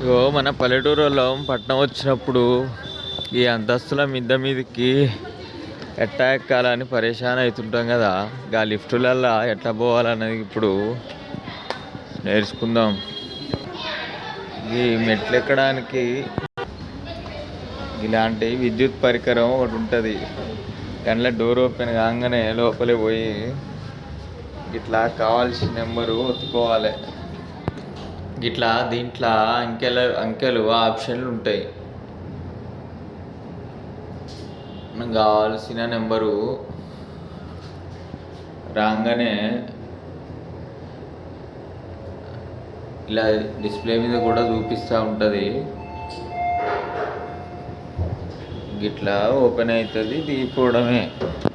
మన పల్లెటూరులో పట్నం వచ్చినప్పుడు ఈ అంతస్తుల మిద్ద మీదకి ఎట్టా ఎక్కాలని పరేషాన్ అవుతుంటాం కదా. గా లిఫ్టులల్లో ఎట్లా పోవాలన్నది ఇప్పుడు నేర్చుకుందాం. ఈ మెట్లు ఎక్కడానికి ఇలాంటి విద్యుత్ పరికరం ఒకటి ఉంటుంది. దానిలో డోర్ ఓపెన్ కాగానే లోపలే పోయి ఇట్లా కావాల్సిన నెంబరు ఒత్తుకోవాలి. ఇట్లా దీంట్లో అంకెలు ఆప్షన్లు ఉంటాయి. మనకు కావాల్సిన నెంబరు రాగానే ఇలా డిస్ప్లే మీద కూడా చూపిస్తూ ఉంటుంది. ఇట్లా ఓపెన్ అవుతుంది, దిగిపోవడమే.